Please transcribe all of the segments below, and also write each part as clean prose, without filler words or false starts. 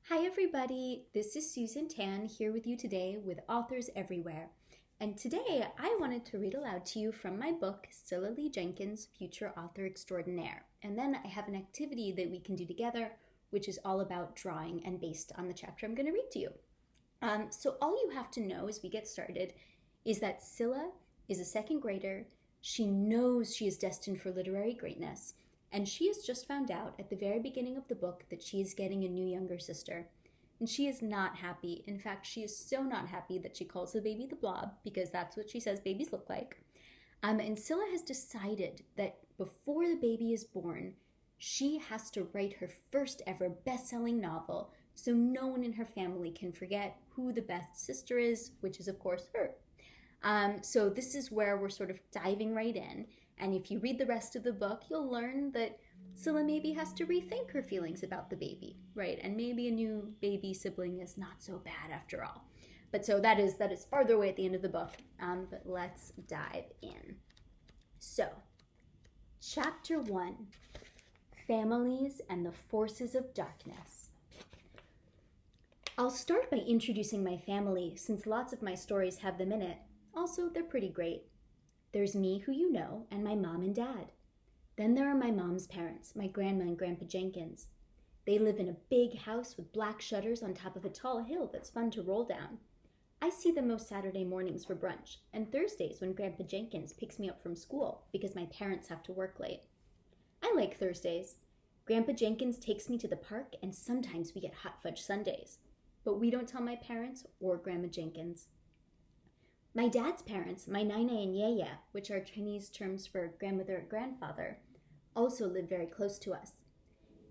Hi everybody, this is Susan Tan here with you today with Authors Everywhere. And today I wanted to read aloud to you from my book, CILLA Lee-Jenkins, Future Author Extraordinaire. And then I have an activity that we can do together, which is all about drawing and based on the chapter I'm going to read to you. So all you have to know as we get started is that CILLA is a second grader. She knows she is destined for literary greatness. And she has just found out at the very beginning of the book that she is getting a new younger sister. And she is not happy. In fact, she is so not happy that she calls the baby the Blob, because that's what she says babies look like. And CILLA has decided that before the baby is born, she has to write her first ever best-selling novel, so no one in her family can forget who the best sister is, which is of course her. So this is where we're sort of diving right in. And if you read the rest of the book, you'll learn that CILLA maybe has to rethink her feelings about the baby, right? And maybe a new baby sibling is not so bad after all. But so that is farther away at the end of the book. But let's dive in. So, Chapter 1, Families and the Forces of Darkness. I'll start by introducing my family, since lots of my stories have them in it. Also, they're pretty great. There's me, who you know, and my mom and dad. Then there are my mom's parents, my grandma and Grandpa Jenkins. They live in a big house with black shutters on top of a tall hill that's fun to roll down. I see them most Saturday mornings for brunch, and Thursdays when Grandpa Jenkins picks me up from school because my parents have to work late. I like Thursdays. Grandpa Jenkins takes me to the park, and sometimes we get hot fudge sundaes. But we don't tell my parents or Grandma Jenkins. My dad's parents, my Nana and Yaya, which are Chinese terms for grandmother and grandfather, also live very close to us.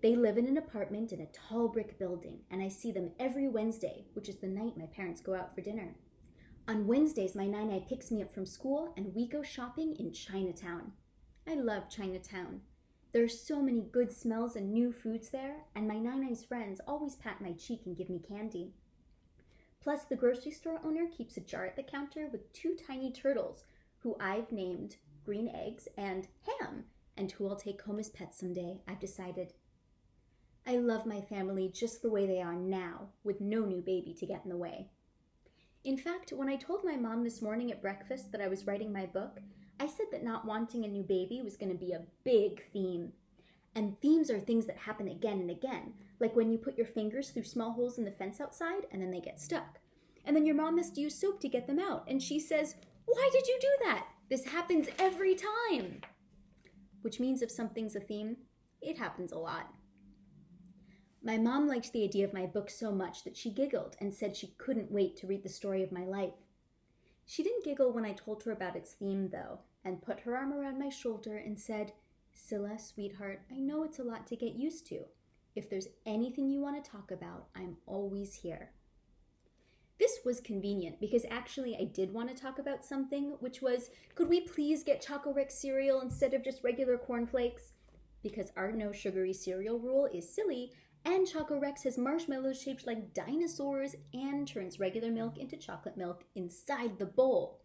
They live in an apartment in a tall brick building, and I see them every Wednesday, which is the night my parents go out for dinner. On Wednesdays, my Nana picks me up from school, and we go shopping in Chinatown. I love Chinatown. There are so many good smells and new foods there, and my Nana's friends always pat my cheek and give me candy. Plus, the grocery store owner keeps a jar at the counter with 2 tiny turtles, who I've named Green Eggs and Ham, and who I'll take home as pets someday, I've decided. I love my family just the way they are now, with no new baby to get in the way. In fact, when I told my mom this morning at breakfast that I was writing my book, I said that not wanting a new baby was going to be a big theme. And themes are things that happen again and again, like when you put your fingers through small holes in the fence outside and then they get stuck. And then your mom has to use soap to get them out, and she says, "Why did you do that? This happens every time." Which means if something's a theme, it happens a lot. My mom liked the idea of my book so much that she giggled and said she couldn't wait to read the story of my life. She didn't giggle when I told her about its theme, though, and put her arm around my shoulder and said, "CILLA, sweetheart, I know it's a lot to get used to. If there's anything you want to talk about, I'm always here." This was convenient because actually I did want to talk about something, which was, could we please get Choco Rex cereal instead of just regular cornflakes? Because our no sugary cereal rule is silly, and Choco Rex has marshmallows shaped like dinosaurs and turns regular milk into chocolate milk inside the bowl.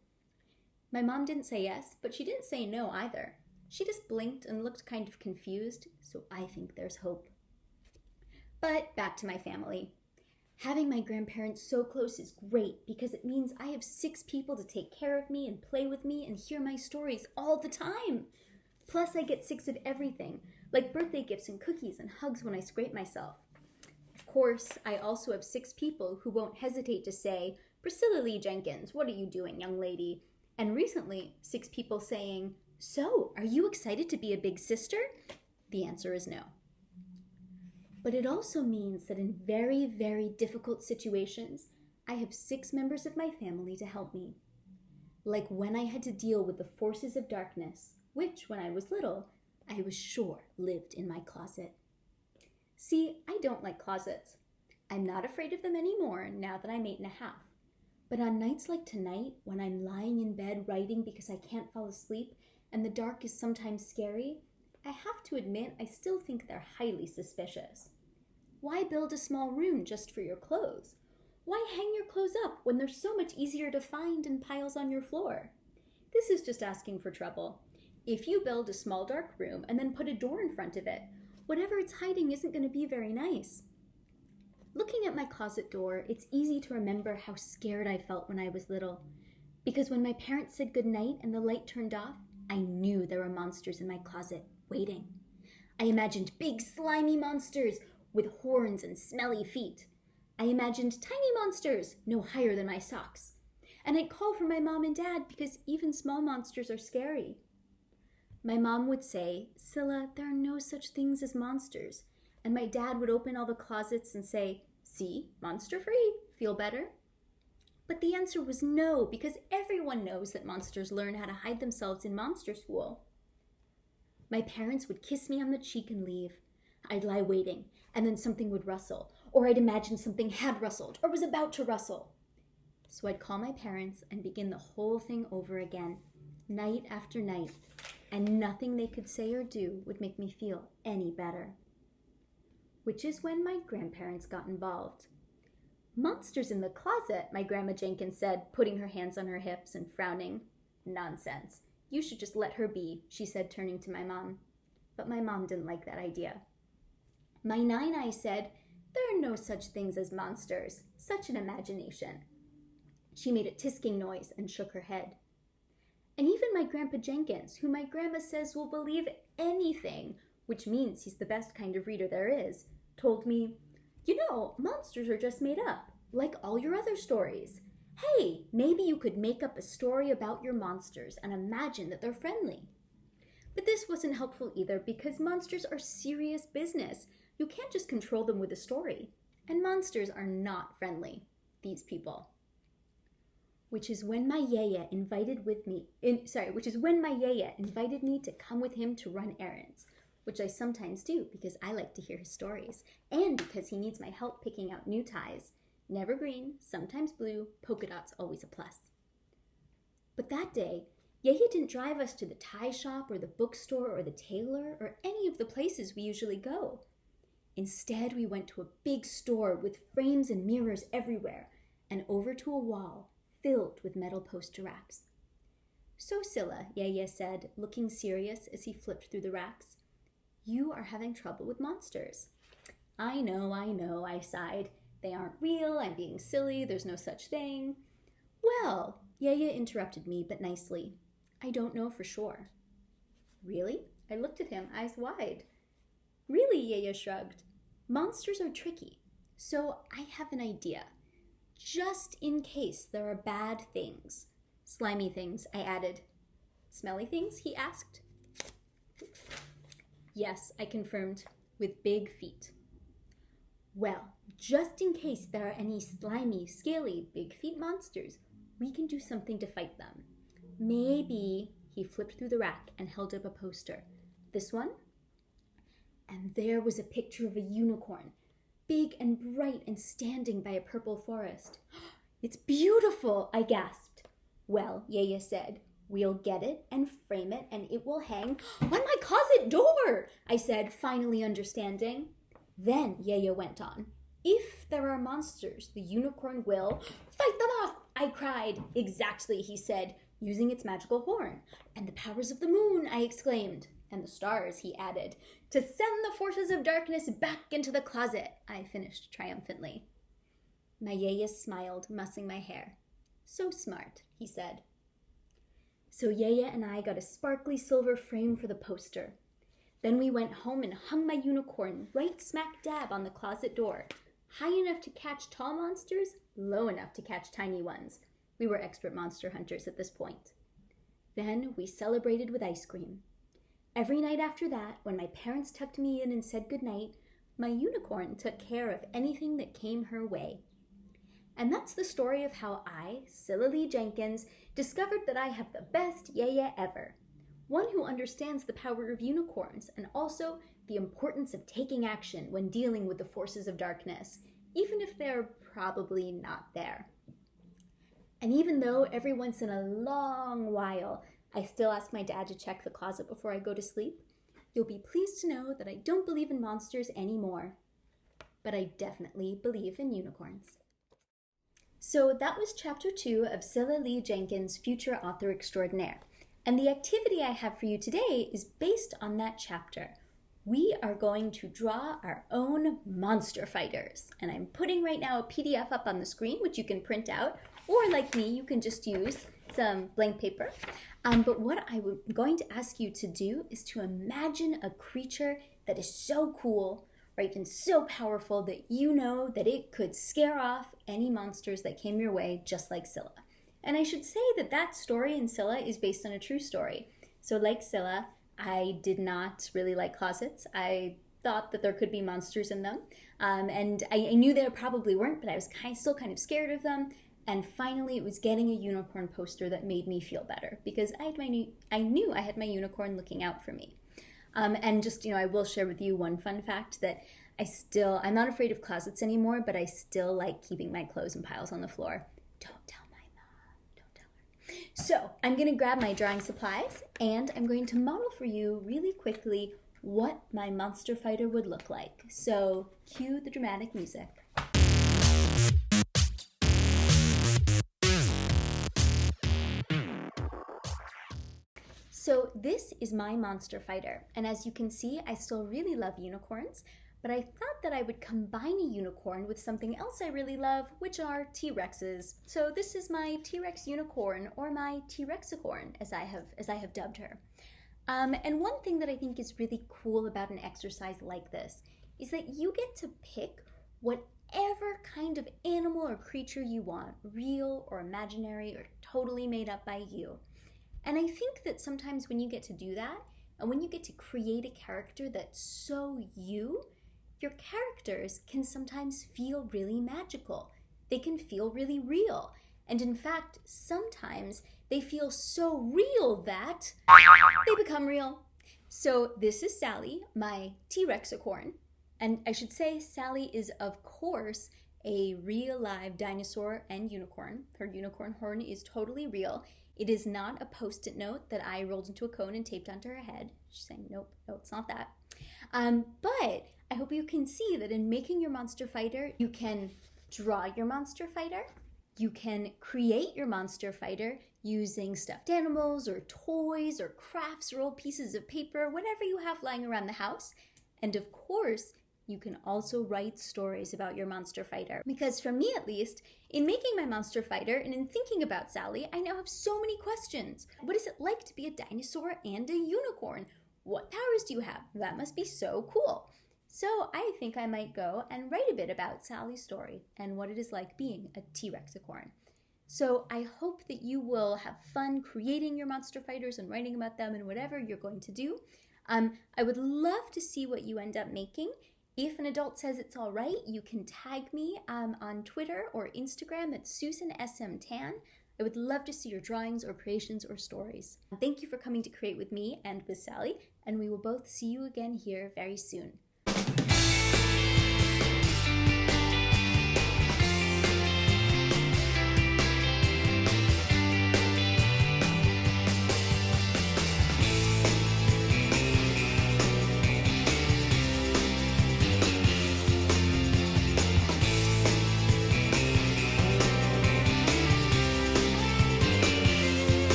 My mom didn't say yes, but she didn't say no either. She just blinked and looked kind of confused, so I think there's hope. But back to my family. Having my grandparents so close is great because it means I have 6 people to take care of me and play with me and hear my stories all the time. Plus I get 6 of everything, like birthday gifts and cookies and hugs when I scrape myself. Of course, I also have 6 people who won't hesitate to say, "Priscilla Lee-Jenkins, what are you doing, young lady?" And recently, 6 people saying, "So, are you excited to be a big sister?" The answer is no. But it also means that in very, very difficult situations, I have 6 members of my family to help me. Like when I had to deal with the forces of darkness, which, when I was little, I was sure lived in my closet. See, I don't like closets. I'm not afraid of them anymore now that I'm 8½. But on nights like tonight, when I'm lying in bed writing because I can't fall asleep and the dark is sometimes scary, I have to admit I still think they're highly suspicious. Why build a small room just for your clothes? Why hang your clothes up when they're so much easier to find in piles on your floor? This is just asking for trouble. If you build a small dark room and then put a door in front of it, whatever it's hiding isn't going to be very nice. Looking at my closet door, it's easy to remember how scared I felt when I was little. Because when my parents said goodnight and the light turned off, I knew there were monsters in my closet, waiting. I imagined big slimy monsters with horns and smelly feet. I imagined tiny monsters no higher than my socks. And I'd call for my mom and dad because even small monsters are scary. My mom would say, "Cilla, there are no such things as monsters." And my dad would open all the closets and say, "See, monster-free, feel better?" But the answer was no, because everyone knows that monsters learn how to hide themselves in monster school. My parents would kiss me on the cheek and leave. I'd lie waiting, and then something would rustle, or I'd imagine something had rustled or was about to rustle. So I'd call my parents and begin the whole thing over again, night after night, and nothing they could say or do would make me feel any better. Which is when my grandparents got involved. "Monsters in the closet," my Grandma Jenkins said, putting her hands on her hips and frowning. "Nonsense. You should just let her be," she said, turning to my mom. But my mom didn't like that idea. My Nine-Eye said, "There are no such things as monsters. Such an imagination." She made a tisking noise and shook her head. And even my Grandpa Jenkins, who my grandma says will believe anything, which means he's the best kind of reader there is, told me, "You know, monsters are just made up, like all your other stories. Hey, maybe you could make up a story about your monsters and imagine that they're friendly." But this wasn't helpful either, because monsters are serious business. You can't just control them with a story. And monsters are not friendly, these people. Which is when my yaya invited me to come with him to run errands, which I sometimes do because I like to hear his stories, and because he needs my help picking out new ties. Never green, sometimes blue, polka dots always a plus. But that day, Yaya didn't drive us to the tie shop or the bookstore or the tailor or any of the places we usually go. Instead, we went to a big store with frames and mirrors everywhere, and over to a wall filled with metal poster racks. "So, Cilla," Yaya said, looking serious as he flipped through the racks, "you are having trouble with monsters." I know, I sighed. "They aren't real, I'm being silly, there's no such thing." "Well," Yaya interrupted me, but nicely, "I don't know for sure." "Really?" I looked at him, eyes wide. "Really," Yaya shrugged. "Monsters are tricky, so I have an idea. Just in case there are bad things." "Slimy things," I added. "Smelly things?" he asked. "Yes," I confirmed, "with big feet." "Well, just in case there are any slimy, scaly, big feet monsters, we can do something to fight them. Maybe," he flipped through the rack and held up a poster. "This one?" And there was a picture of a unicorn, big and bright and standing by a purple forest. "It's beautiful," I gasped. "Well," Yaya said, "we'll get it and frame it and it will hang on my closet door," I said, finally understanding. "Then," Yaya went on, "if there are monsters, the unicorn will fight them off," I cried. "Exactly," he said, "using its magical horn." "And the powers of the moon," I exclaimed. "And the stars," he added, "to send the forces of darkness back into the closet," I finished triumphantly. My Yaya smiled, mussing my hair. "So smart," he said. So Yaya and I got a sparkly silver frame for the poster. Then we went home and hung my unicorn right smack dab on the closet door, high enough to catch tall monsters, low enough to catch tiny ones. We were expert monster hunters at this point. Then we celebrated with ice cream. Every night after that, when my parents tucked me in and said goodnight, my unicorn took care of anything that came her way. And that's the story of how I, Cilla Lee-Jenkins, discovered that I have the best yaya ever. One who understands the power of unicorns and also the importance of taking action when dealing with the forces of darkness, even if they're probably not there. And even though every once in a long while I still ask my dad to check the closet before I go to sleep, you'll be pleased to know that I don't believe in monsters anymore. But I definitely believe in unicorns. So that was Chapter 2 of Cilla Lee-Jenkins' Future Author Extraordinaire. And the activity I have for you today is based on that chapter. we are going to draw our own monster fighters. And I'm putting right now a PDF up on the screen, which you can print out, or like me, you can just use some blank paper. But what I'm going to ask you to do is to imagine a creature that is so cool, right, and so powerful that you know that it could scare off any monsters that came your way, just like CILLA. And I should say that that story in CILLA is based on a true story. So like CILLA, I did not really like closets. I thought that there could be monsters in them. And I knew there probably weren't, but I was still kind of scared of them. And finally, it was getting a unicorn poster that made me feel better, because I knew I had my unicorn looking out for me. And just, I will share with you one fun fact that I'm not afraid of closets anymore, but I still like keeping my clothes in piles on the floor. Don't tell my mom, don't tell her. So I'm gonna grab my drawing supplies and I'm going to model for you really quickly what my monster fighter would look like. So cue the dramatic music. So this is my monster fighter, and as you can see, I still really love unicorns, but I thought that I would combine a unicorn with something else I really love, which are T-Rexes. So this is my T-Rex unicorn, or my T-Rexicorn, as I have dubbed her. And one thing that I think is really cool about an exercise like this is that you get to pick whatever kind of animal or creature you want, real or imaginary or totally made up by you. And I think that sometimes when you get to do that, and when you get to create a character that's so you, your characters can sometimes feel really magical. They can feel really real. And in fact, sometimes they feel so real that they become real. So this is Sally, my T-Rexicorn. And I should say Sally is, of course, a real live dinosaur and unicorn. Her unicorn horn is totally real. It is not a Post-it note that I rolled into a cone and taped onto her head. She's saying, nope, no, it's not that. But I hope you can see that in making your monster fighter, you can draw your monster fighter, you can create your monster fighter using stuffed animals or toys or crafts or old pieces of paper, whatever you have lying around the house. And of course, you can also write stories about your monster fighter. Because for me at least, in making my monster fighter and in thinking about Sally, I now have so many questions. What is it like to be a dinosaur and a unicorn? What powers do you have? That must be so cool. So I think I might go and write a bit about Sally's story and what it is like being a T-Rexicorn. So I hope that you will have fun creating your monster fighters and writing about them and whatever you're going to do. I would love to see what you end up making. If an adult says it's all right, you can tag me on Twitter or Instagram at SusanSMTan. I would love to see your drawings or creations or stories. Thank you for coming to create with me and with Sally, and we will both see you again here very soon.